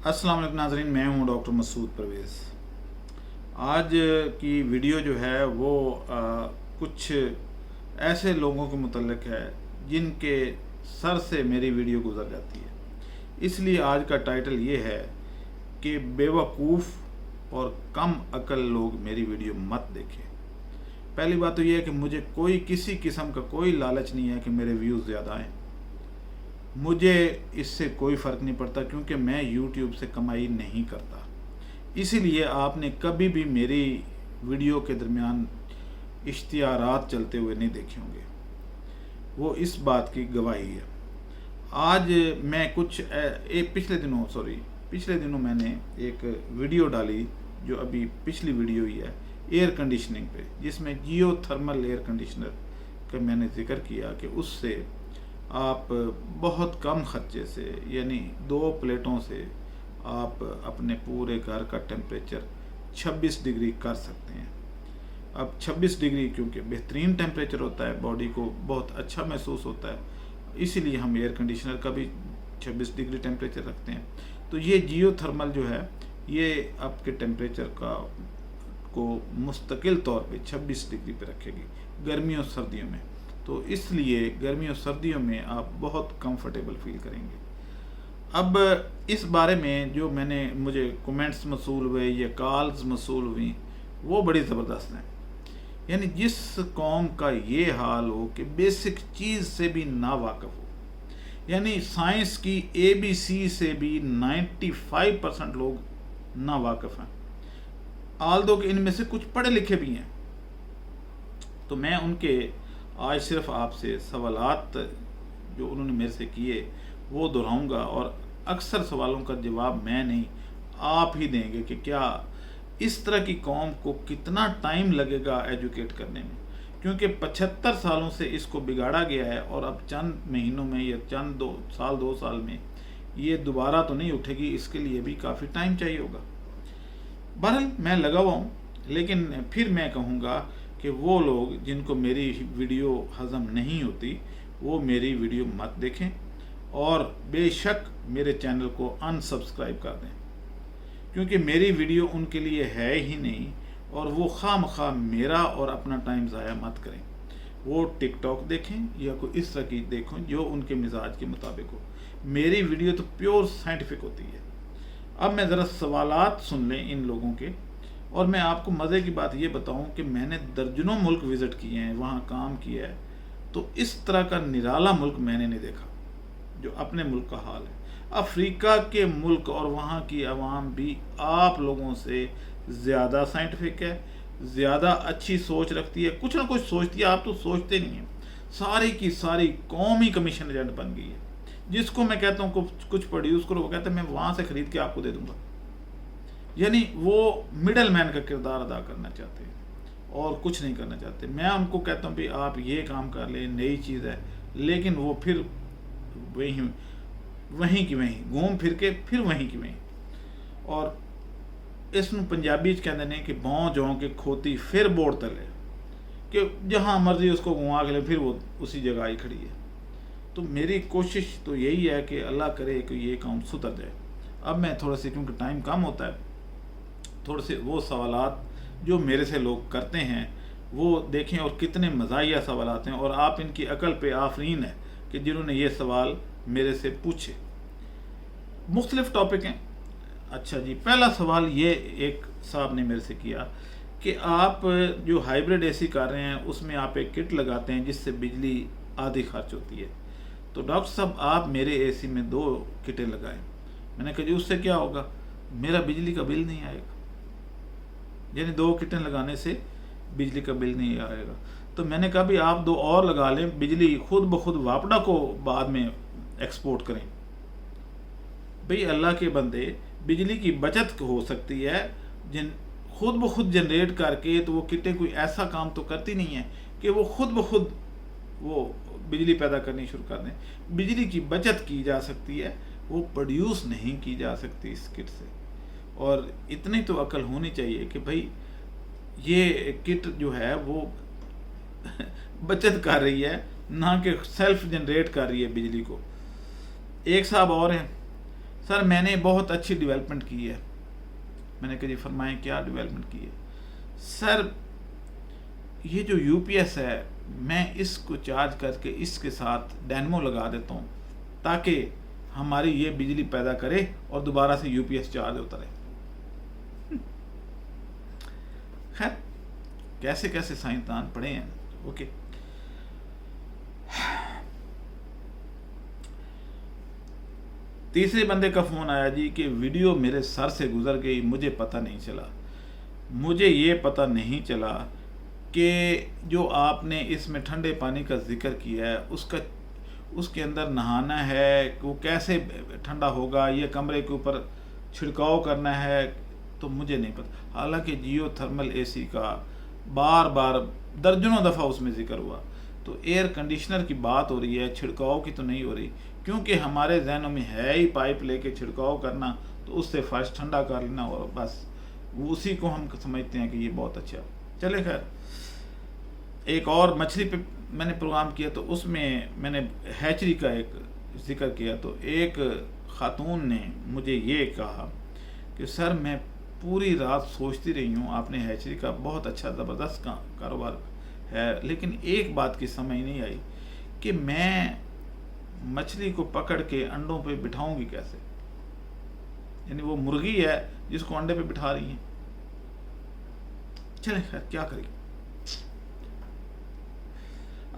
अस्सलाम वालेकुम नाज़रीन, मैं हूं डॉक्टर मसूद परवेज़। आज की वीडियो जो है वो कुछ ऐसे लोगों के मुतल्लिक है जिनके सर से मेरी वीडियो गुज़र जाती है। इसलिए आज का टाइटल ये है कि बेवकूफ़ और कम अक्ल लोग मेरी वीडियो मत देखें। पहली बात तो ये है कि मुझे कोई किसी किस्म का कोई लालच नहीं है कि मेरे व्यूज़ ज़्यादा आएँ। मुझे इससे कोई फ़र्क नहीं पड़ता क्योंकि मैं YouTube से कमाई नहीं करता। इसीलिए आपने कभी भी मेरी वीडियो के दरमियान इश्तिहारात चलते हुए नहीं देखे होंगे, वो इस बात की गवाही है। आज मैं पिछले दिनों मैंने एक वीडियो डाली जो अभी पिछली वीडियो ही है एयर कंडीशनिंग पे, जिसमें जियो थर्मल एयर कंडीशनर का मैंने जिक्र किया कि उससे आप बहुत कम खर्चे से यानी 2 प्लेटों से आप अपने पूरे घर का टेम्परेचर 26 डिग्री कर सकते हैं। अब 26 डिग्री क्योंकि बेहतरीन टेम्परेचर होता है, बॉडी को बहुत अच्छा महसूस होता है, इसीलिए हम एयर कंडीशनर का भी 26 डिग्री टेम्परेचर रखते हैं। तो ये जियो थर्मल जो है ये आपके टेम्परेचर को मुस्तकिल तौर पे 26 डिग्री पे रखेगी गर्मियों सर्दियों में। तो इसलिए गर्मियों सर्दियों में आप बहुत कंफर्टेबल फील करेंगे। अब इस बारे में जो मुझे कमेंट्स मसूल हुए या कॉल्स मसूल हुई वो बड़ी ज़बरदस्त हैं। यानी जिस कौम का ये हाल हो कि बेसिक चीज़ से भी ना वाकिफ़ हो, यानी साइंस की ABC से भी 95% लोग ना वाकिफ़ हैं, आल्दो कि इनमें से कुछ पढ़े लिखे भी हैं। तो मैं उनके आज सिर्फ आपसे सवालात जो उन्होंने मेरे से किए वो दोहराऊंगा, और अक्सर सवालों का जवाब मैं नहीं आप ही देंगे कि क्या इस तरह की कौम को कितना टाइम लगेगा एजुकेट करने में, क्योंकि 75 सालों से इसको बिगाड़ा गया है और अब चंद महीनों में या चंद 2 साल में ये दोबारा तो नहीं उठेगी, इसके लिए भी काफ़ी टाइम चाहिए होगा। बहरहाल मैं लगा हुआ हूँ, लेकिन फिर मैं कहूँगा कि वो लोग जिनको मेरी वीडियो हज़म नहीं होती वो मेरी वीडियो मत देखें और बेशक मेरे चैनल को अनसब्सक्राइब कर दें, क्योंकि मेरी वीडियो उनके लिए है ही नहीं और वो खामखा मेरा और अपना टाइम ज़ाया मत करें। वो टिकटॉक देखें या कोई इस तरह की देखें जो उनके मिजाज के मुताबिक हो। मेरी वीडियो तो प्योर साइंटिफिक होती है। अब मैं ज़रा सवालात सुन लें इन लोगों के, और मैं आपको मज़े की बात ये बताऊं कि मैंने दर्जनों मुल्क विज़िट किए हैं, वहाँ काम किया है, तो इस तरह का निराला मुल्क मैंने नहीं देखा जो अपने मुल्क का हाल है। अफ्रीका के मुल्क और वहाँ की आवाम भी आप लोगों से ज़्यादा साइंटिफिक है, ज़्यादा अच्छी सोच रखती है, कुछ ना कुछ सोचती है, आप तो सोचते नहीं हैं। सारी की सारी कौम ही कमीशन एजेंट बन गई है। जिसको मैं कहता हूँ कुछ प्रोड्यूस करो, वो कहता है मैं वहाँ से ख़रीद के आपको दे दूँगा। यानी वो मिडल मैन का किरदार अदा करना चाहते हैं और कुछ नहीं करना चाहते। मैं उनको कहता हूँ भी आप ये काम कर लें, नई चीज़ है, लेकिन वो फिर वहीं की वहीं घूम फिर के फिर वहीं की वहीं। और इसमें पंजाबी कहते हैं कि बौं जौं के खोती फिर बोड़ तले, कि जहाँ मर्जी उसको घुमा के ले फिर वो उसी जगह ही खड़ी है। तो मेरी कोशिश तो यही है कि अल्लाह करे कि ये काम सुधर जाए। अब मैं थोड़ा सा, क्योंकि टाइम कम होता है, थोड़े से वो सवालात जो मेरे से लोग करते हैं वो देखें, और कितने मज़ाहिया सवालात हैं, और आप इनकी अकल पे आफरीन है कि जिन्होंने ये सवाल मेरे से पूछे। मुख्तलिफ टॉपिक हैं। अच्छा जी, पहला सवाल ये एक साहब ने मेरे से किया कि आप जो हाइब्रिड AC कर रहे हैं उसमें आप एक किट लगाते हैं जिससे बिजली आधी खर्च होती है। तो डॉक्टर साहब आप मेरे AC में 2 किटें लगाएं। मैंने कहा जी उससे क्या होगा, मेरा बिजली का बिल नहीं आएगा। यानी 2 किटें लगाने से बिजली का बिल नहीं आएगा। तो मैंने कहा भी आप 2 और लगा लें, बिजली खुद ब खुद वापडा को बाद में एक्सपोर्ट करें। भाई अल्लाह के बंदे, बिजली की बचत हो सकती है खुद ब खुद जनरेट करके, तो वो किटें कोई ऐसा काम तो करती नहीं है कि वो खुद ब खुद वो बिजली पैदा करनी शुरू कर दें। बिजली की बचत की जा सकती है, वो प्रोड्यूस नहीं की जा सकती इस किट से। और इतनी तो अकल होनी चाहिए कि भाई ये किट जो है वो बचत कर रही है, ना कि सेल्फ जनरेट कर रही है बिजली को। एक साहब और हैं سر میں نے بہت اچھی ڈیولپمنٹ کی ہے. میں نے کہا جی فرمائیں کیا ڈیولپمنٹ کی ہے؟ سر یہ جو یو پی ایس ہے میں اس کو چارج کر کے اس کے ساتھ ڈینمو لگا دیتا ہوں تاکہ ہماری یہ بجلی پیدا کرے اور دوبارہ سے یو پی ایس چارج ہوتا رہے. خیر کیسے کیسے سائنسدان پڑھے ہیں. اوکے تیسرے بندے کا فون آیا جی کہ ویڈیو میرے سر سے گزر گئی، مجھے پتہ نہیں چلا. مجھے یہ پتہ نہیں چلا کہ جو آپ نے اس میں ٹھنڈے پانی کا ذکر کیا ہے اس کے اندر نہانا ہے، وہ کیسے ٹھنڈا ہوگا، یہ کمرے کے اوپر چھڑکاؤ کرنا ہے، تو مجھے نہیں پتہ. حالانکہ جیو تھرمل اے سی کا بار بار درجنوں دفعہ اس میں ذکر ہوا. تو ایئر کنڈیشنر کی بات ہو رہی ہے، چھڑکاؤ کی تو نہیں ہو رہی، کیونکہ ہمارے ذہنوں میں ہے ہی پائپ لے کے چھڑکاؤ کرنا، تو اس سے فرش ٹھنڈا کر لینا اور بس اسی کو ہم سمجھتے ہیں کہ یہ بہت اچھا. چلے خیر ایک اور مچھلی پہ میں نے پروگرام کیا تو اس میں میں نے ہیچری کا ایک ذکر کیا. تو ایک خاتون نے مجھے یہ کہا کہ سر میں پوری رات سوچتی رہی ہوں، آپ نے ہیچری کا بہت اچھا زبردست کاروبار ہے، لیکن ایک بات کی سمجھ نہیں آئی کہ میں مچھلی کو پکڑ کے انڈوں پہ بٹھاؤں گی کیسے. یعنی وہ مرغی ہے جس کو انڈے پہ بٹھا رہی ہیں. چلیں خیر کیا کریں.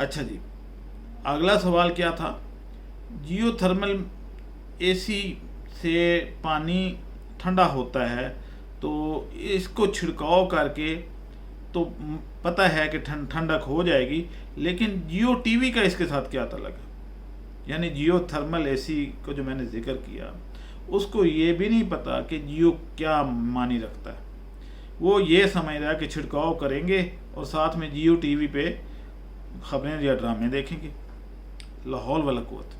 اچھا جی اگلا سوال کیا تھا؟ جیو تھرمل اے سی سے پانی ٹھنڈا ہوتا ہے تو اس کو چھڑکاؤ کر کے تو پتہ ہے کہ ٹھنڈک ہو جائے گی، لیکن جیو ٹی وی کا اس کے ساتھ کیا تعلق ہے؟ یعنی جیو تھرمل اے سی کو جو میں نے ذکر کیا اس کو یہ بھی نہیں پتا کہ جیو کیا معنی رکھتا ہے. وہ یہ سمجھ رہا ہے کہ چھڑکاؤ کریں گے اور ساتھ میں جیو ٹی وی پہ خبریں یا ڈرامے دیکھیں گے. لا حول ولا قوت.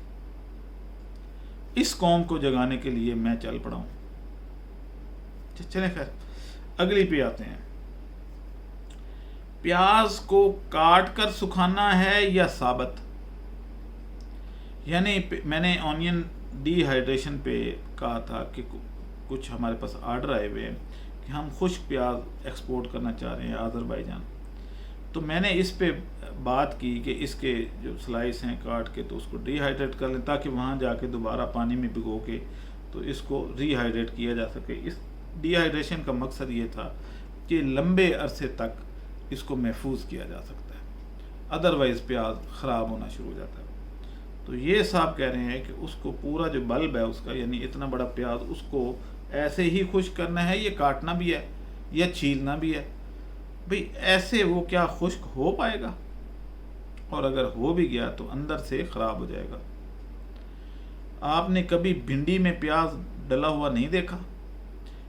اس قوم کو جگانے کے لیے میں چل پڑا ہوں. چلیں خیر اگلی پہ آتے ہیں. پیاز کو کاٹ کر سکھانا ہے یا ثابت؟ یعنی میں نے آنین ڈی ہائیڈریشن پہ کہا تھا کہ کچھ ہمارے پاس آرڈر آئے ہوئے ہیں کہ ہم خشک پیاز ایکسپورٹ کرنا چاہ رہے ہیں آذربائیجان. تو میں نے اس پہ بات کی کہ اس کے جو سلائس ہیں کاٹ کے تو اس کو ڈی ہائیڈریٹ کر لیں تاکہ وہاں جا کے دوبارہ پانی میں بھگو کے تو اس کو ری ہائیڈریٹ کیا جا سکے. اس ڈی ہائیڈریشن کا مقصد یہ تھا کہ لمبے عرصے تک اس کو محفوظ کیا جا سکتا ہے، ادروائز پیاز خراب ہونا شروع ہو جاتا ہے. تو یہ صاحب کہہ رہے ہیں کہ اس کو پورا جو بلب ہے اس کا، یعنی اتنا بڑا پیاز، اس کو ایسے ہی خشک کرنا ہے، یہ کاٹنا بھی ہے یا چھیلنا بھی ہے. بھئی ایسے وہ کیا خشک ہو پائے گا؟ اور اگر ہو بھی گیا تو اندر سے خراب ہو جائے گا. آپ نے کبھی بھنڈی میں پیاز ڈلا ہوا نہیں دیکھا؟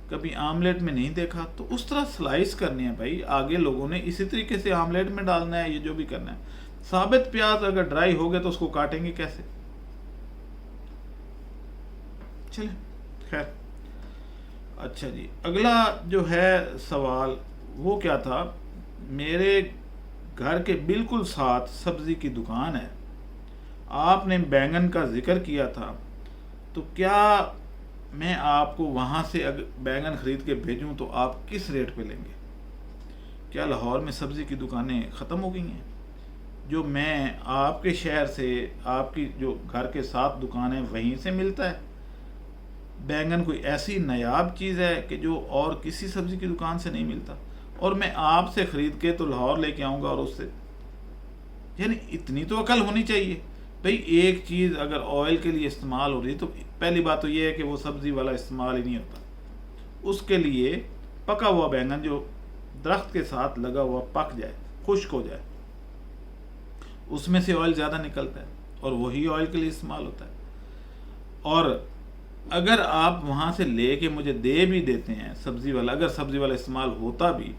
کبھی آملیٹ میں نہیں دیکھا؟ تو اس طرح سلائس کرنے ہیں بھائی. آگے لوگوں نے اسی طریقے سے آملیٹ میں ڈالنا ہے، یہ جو بھی کرنا ہے. ثابت پیاز اگر ڈرائی ہو گئے تو اس کو کاٹیں گے کیسے؟ چلیں خیر. اچھا جی اگلا جو ہے سوال وہ کیا تھا؟ میرے گھر کے بالکل ساتھ سبزی کی دکان ہے، آپ نے بینگن کا ذکر کیا تھا، تو کیا میں آپ کو وہاں سے اگر بینگن خرید کے بھیجوں تو آپ کس ریٹ پہ لیں گے؟ کیا لاہور میں سبزی کی دکانیں ختم ہو گئی ہیں؟ جو میں آپ کے شہر سے، آپ کی جو گھر کے ساتھ دکان ہے وہیں سے ملتا ہے؟ بینگن کوئی ایسی نایاب چیز ہے کہ جو اور کسی سبزی کی دکان سے نہیں ملتا، اور میں آپ سے خرید کے تو لاہور لے کے آؤں گا اور اس سے، یعنی اتنی تو عقل ہونی چاہیے. بھئی ایک چیز اگر آئل کے لیے استعمال ہو رہی ہے تو پہلی بات تو یہ ہے کہ وہ سبزی والا استعمال ہی نہیں ہوتا. اس کے لیے پکا ہوا بینگن جو درخت کے ساتھ لگا ہوا پک جائے، خشک ہو جائے، اس میں سے آئل زیادہ نکلتا ہے اور وہی آئل کے لیے استعمال ہوتا ہے. اور اگر آپ وہاں سے لے کے مجھے دے بھی دیتے ہیں سبزی والا، اگر سبزی والا استعمال ہوتا بھی،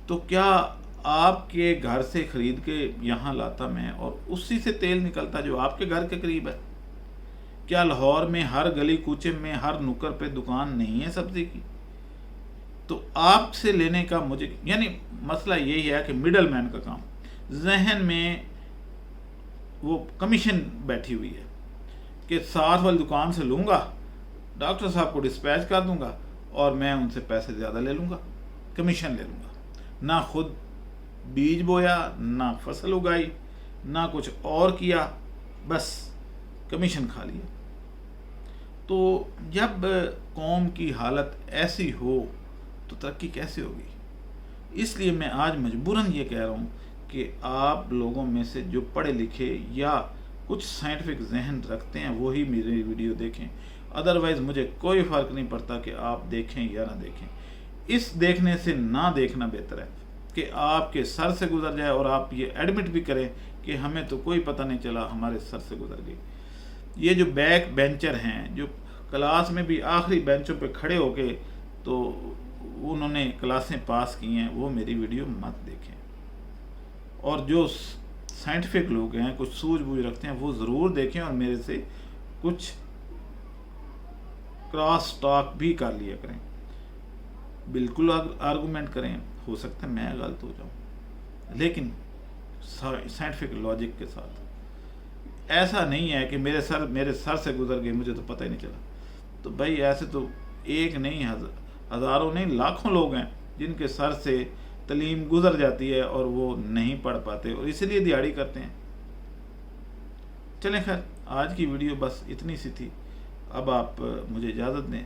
تو کیا آپ کے گھر سے خرید کے یہاں لاتا میں اور اسی سے تیل نکلتا جو آپ کے گھر کے قریب ہے؟ کیا لاہور میں ہر گلی کوچے میں ہر نکر پہ دکان نہیں ہے سبزی کی؟ تو آپ سے لینے کا مجھے، یعنی مسئلہ یہی ہے کہ مڈل مین کا کام، ذہن میں وہ کمیشن بیٹھی ہوئی ہے کہ ساتھ والی دکان سے لوں گا डॉक्टर साहब को डिस्पैच कर दूंगा और मैं उनसे पैसे ज़्यादा ले लूँगा, कमीशन ले लूँगा। ना खुद बीज बोया, ना फसल उगाई, ना कुछ और किया, बस कमीशन खा लिया। तो जब कौम की हालत ऐसी हो तो तरक्की कैसे होगी? इसलिए मैं आज मजबूरन ये कह रहा हूँ कि आप लोगों में से जो पढ़े लिखे या कुछ साइंटिफिक जहन रखते हैं वही मेरी वीडियो देखें, अदरवाइज़ मुझे कोई फ़र्क नहीं पड़ता कि आप देखें या ना देखें। इस देखने से ना देखना बेहतर है कि आपके सर से गुजर जाए और आप ये एडमिट भी करें कि हमें तो कोई पता नहीं चला, हमारे सर से गुजर गई। ये जो बैक बेंचर हैं, जो क्लास में भी आखिरी बेंचों पे खड़े होके तो उन्होंने क्लासें पास की हैं, वो मेरी वीडियो मत देखें। और जो साइंटिफिक लोग हैं, कुछ सूझबूझ रखते हैं, वो ज़रूर देखें और मेरे से कुछ क्रॉस टॉक भी कर लिया करें। बिल्कुल आर्गूमेंट करें, हो सकता है मैं गलत हो जाऊं, लेकिन साइंटिफिक लॉजिक के साथ। ऐसा नहीं है कि मेरे सर से गुजर गई, मुझे तो पता ही नहीं चला। तो भाई ऐसे तो एक नहीं, हज़ारों नहीं, लाखों लोग हैं जिनके सर से तालीम गुजर जाती है और वो नहीं पढ़ पाते और इसलिए दिहाड़ी करते हैं। चलें खैर, आज की वीडियो बस इतनी सी थी। अब आप मुझे इजाज़त दें।